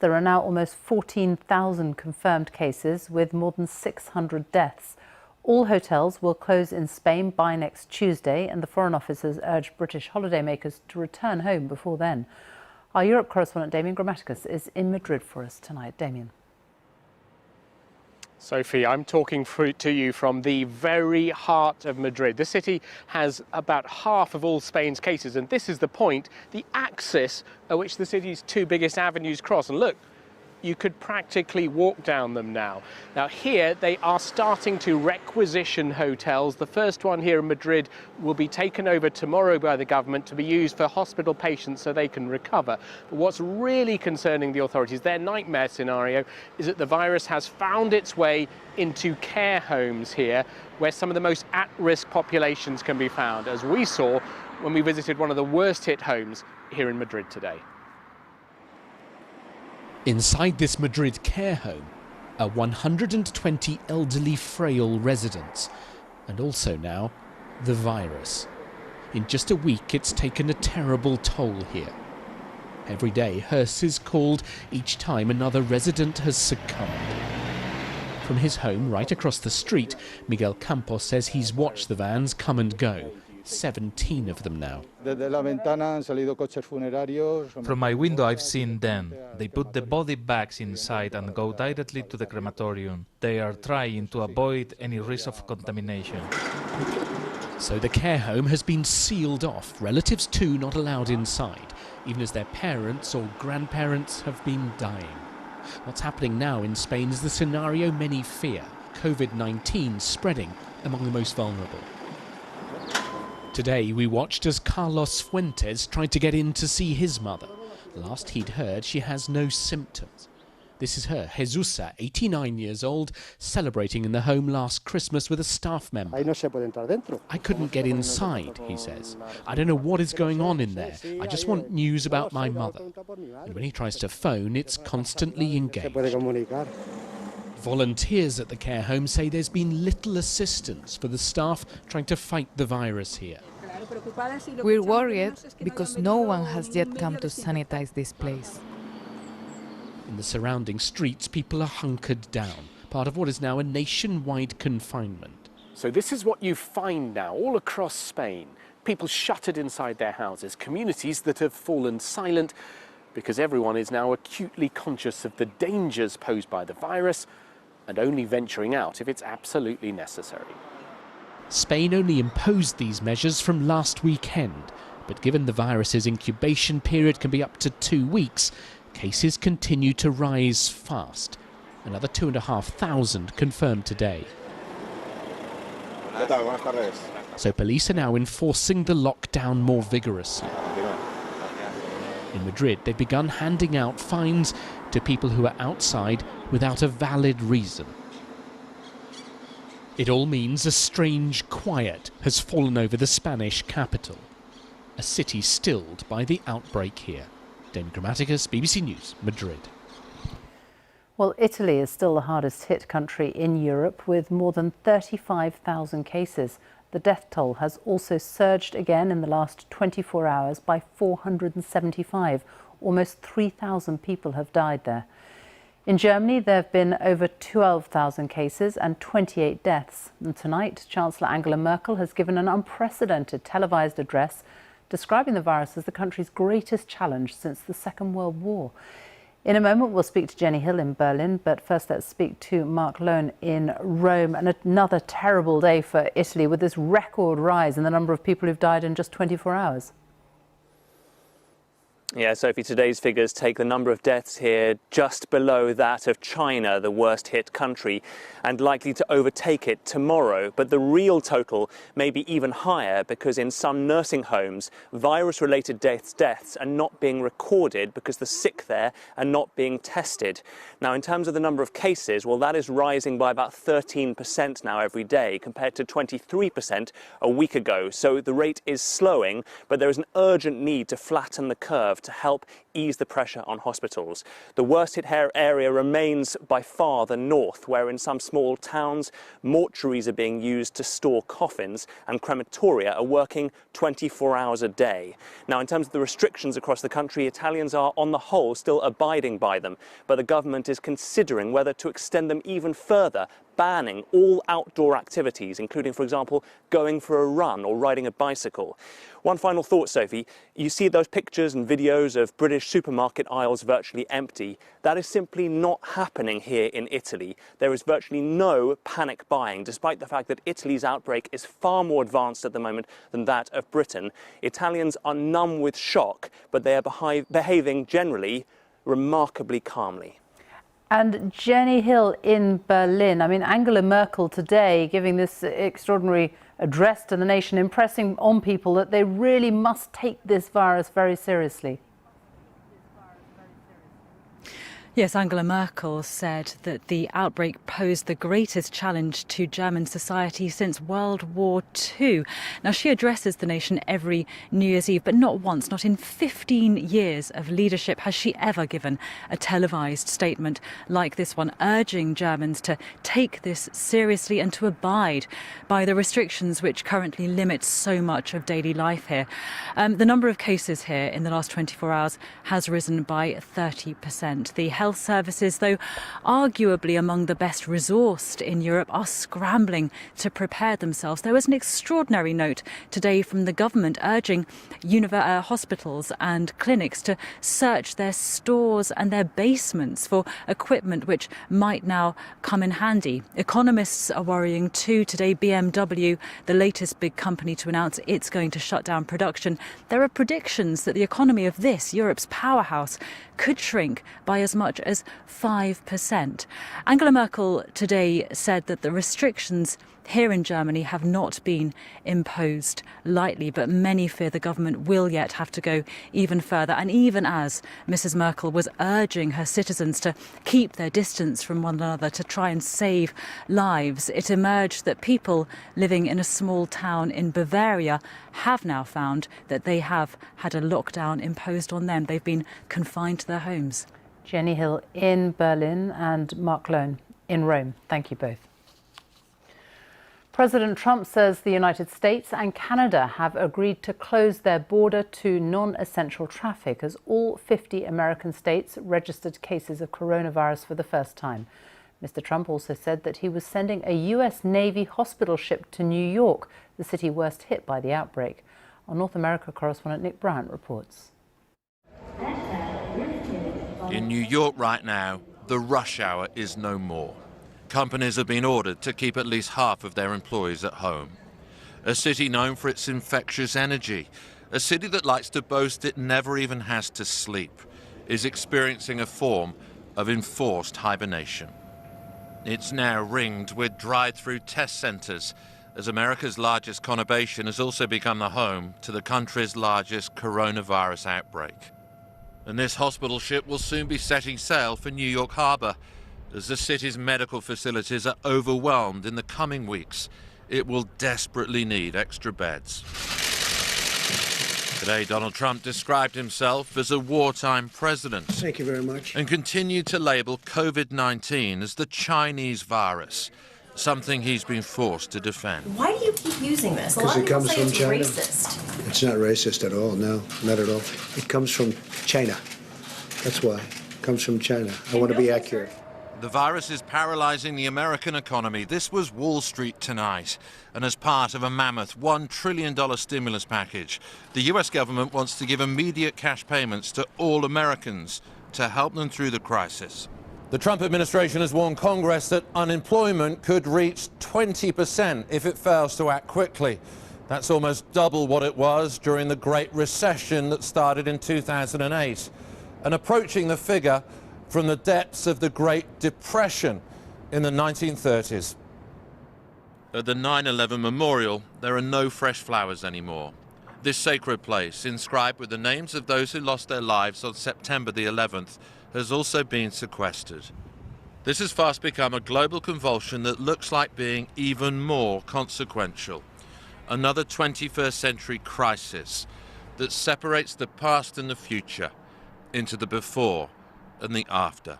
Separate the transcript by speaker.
Speaker 1: There are now almost 14,000 confirmed cases with more than 600 deaths. All hotels will close in Spain by next Tuesday, and the Foreign Office has urged British holidaymakers to return home before then. Our Europe correspondent Damien Grammaticus is in Madrid for us tonight. Damien.
Speaker 2: Sophie, I'm talking to you from the very heart of Madrid. The city has about half of all Spain's cases, and this is the point, the axis at which the city's two biggest avenues cross. And look, you could practically walk down them now. Now here they are starting to requisition hotels. The first one here in Madrid will be taken over tomorrow by the government to be used for hospital patients so they can recover. But what's really concerning the authorities, their nightmare scenario, is that the virus has found its way into care homes here, where some of the most at-risk populations can be found, as we saw when we visited one of the worst hit homes here in Madrid today.
Speaker 3: Inside this Madrid care home are 120 elderly, frail residents, and also now the virus. In just a week, it's taken a terrible toll here. Every day, hearse is called each time another resident has succumbed. From his home right across the street, Miguel Campos says he's watched the vans come and go. 17 of them now.
Speaker 4: From my window I've seen them. They put the body bags inside and go directly to the crematorium. They are trying to avoid any risk of contamination.
Speaker 3: So the care home has been sealed off, relatives too not allowed inside, even as their parents or grandparents have been dying. What's happening now in Spain is the scenario many fear, COVID-19 spreading among the most vulnerable. Today we watched as Carlos Fuentes tried to get in to see his mother. Last he'd heard, she has no symptoms. This is her, Jesusa, 89 years old, celebrating in the home last Christmas with a staff member. I couldn't get inside, he says. I don't know what is going on in there. I just want news about my mother. And when he tries to phone, it's constantly engaged. Volunteers at the care home say there's been little assistance for the staff trying to fight the virus here.
Speaker 5: We're worried because no one has yet come to sanitize this place.
Speaker 3: In the surrounding streets, people are hunkered down, part of what is now a nationwide confinement.
Speaker 2: So this is what you find now all across Spain. People shuttered inside their houses, communities that have fallen silent because everyone is now acutely conscious of the dangers posed by the virus and only venturing out if it's absolutely necessary.
Speaker 3: Spain only imposed these measures from last weekend, but given the virus's incubation period can be up to 2 weeks, cases continue to rise fast. Another 2,500 confirmed today. So police are now enforcing the lockdown more vigorously. In Madrid, they've begun handing out fines to people who are outside without a valid reason. It all means a strange quiet has fallen over the Spanish capital, a city stilled by the outbreak here. Damien Grammaticus, BBC News, Madrid.
Speaker 1: Well, Italy is still the hardest hit country in Europe with more than 35,000 cases. The death toll has also surged again in the last 24 hours by 475. Almost 3,000 people have died there. In Germany, there have been over 12,000 cases and 28 deaths. And tonight, Chancellor Angela Merkel has given an unprecedented televised address describing the virus as the country's greatest challenge since the Second World War. In a moment, we'll speak to Jenny Hill in Berlin, but first let's speak to Mark Loan in Rome. And another terrible day for Italy with this record rise in the number of people who've died in just 24 hours.
Speaker 6: Yeah, Sophie, today's figures take the number of deaths here just below that of China, the worst hit country, and likely to overtake it tomorrow. But the real total may be even higher because in some nursing homes, virus-related deaths are not being recorded because the sick there are not being tested. Now, in terms of the number of cases, well, that is rising by about 13% now every day compared to 23% a week ago. So the rate is slowing, but there is an urgent need to flatten the curve to help ease the pressure on hospitals. The worst hit area remains by far the north, where in some small towns, mortuaries are being used to store coffins and crematoria are working 24 hours a day. Now, in terms of the restrictions across the country, Italians are, on the whole, still abiding by them, but the government is considering whether to extend them even further, banning all outdoor activities, including, for example, going for a run or riding a bicycle. One final thought, Sophie. You see those pictures and videos of British supermarket aisles virtually empty. That is simply not happening here in Italy. There is virtually no panic buying, despite the fact that Italy's outbreak is far more advanced at the moment than that of Britain. Italians are numb with shock, but they are behaving generally remarkably calmly.
Speaker 1: And Jenny Hill in Berlin. I mean, Angela Merkel today giving this extraordinary address to the nation, impressing on people that they really must take this virus very seriously.
Speaker 7: Yes, Angela Merkel said that the outbreak posed the greatest challenge to German society since World War II. Now, she addresses the nation every New Year's Eve, but not once, not in 15 years of leadership, has she ever given a televised statement like this one, urging Germans to take this seriously and to abide by the restrictions which currently limit so much of daily life here. The number of cases here in the last 24 hours has risen by 30%. The health services, though arguably among the best resourced in Europe, are scrambling to prepare themselves. There was an extraordinary note today from the government urging hospitals and clinics to search their stores and their basements for equipment which might now come in handy. Economists are worrying too. Today, BMW, the latest big company to announce it's going to shut down production. There are predictions that the economy of this, Europe's powerhouse, could shrink by as much as 5%. Angela Merkel today said that the restrictions here in Germany have not been imposed lightly, but many fear the government will yet have to go even further. And even as Mrs. Merkel was urging her citizens to keep their distance from one another to try and save lives, it emerged that people living in a small town in Bavaria have now found that they have had a lockdown imposed on them. They've been confined to their homes.
Speaker 1: Jenny Hill in Berlin and Mark Lone in Rome. Thank you both. President Trump says the United States and Canada have agreed to close their border to non-essential traffic as all 50 American states registered cases of coronavirus for the first time. Mr. Trump also said that he was sending a U.S. Navy hospital ship to New York, the city worst hit by the outbreak. Our North America correspondent Nick Bryant reports.
Speaker 8: In New York right now, the rush hour is no more. Companies have been ordered to keep at least half of their employees at home. A city known for its infectious energy, a city that likes to boast it never even has to sleep, is experiencing a form of enforced hibernation. It's now ringed with drive-through test centers, as America's largest conurbation has also become the home to the country's largest coronavirus outbreak. And this hospital ship will soon be setting sail for New York Harbor. As the city's medical facilities are overwhelmed in the coming weeks, it will desperately need extra beds. Today, Donald Trump described himself as a wartime president.
Speaker 9: Thank you very much.
Speaker 8: And continued to label COVID-19 as the Chinese virus, something he's been forced to defend.
Speaker 10: Why do you keep using this?
Speaker 9: Because it comes from China.
Speaker 10: Racist.
Speaker 9: It's not racist at all, no, not at all. It comes from China. That's why. It comes from China. I want to be accurate.
Speaker 8: The virus is paralyzing the American economy. This was Wall Street tonight. And as part of a mammoth $1 trillion stimulus package, the US government wants to give immediate cash payments to all Americans to help them through the crisis.
Speaker 11: The Trump administration has warned Congress that unemployment could reach 20% if it fails to act quickly. That's almost double what it was during the Great Recession that started in 2008, and approaching the figure from the depths of the Great Depression in the 1930s.
Speaker 8: At the 9/11 memorial, there are no fresh flowers anymore. This sacred place, inscribed with the names of those who lost their lives on September the 11th, has also been sequestered. This has fast become a global convulsion that looks like being even more consequential. Another 21st century crisis that separates the past and the future into the before and the after.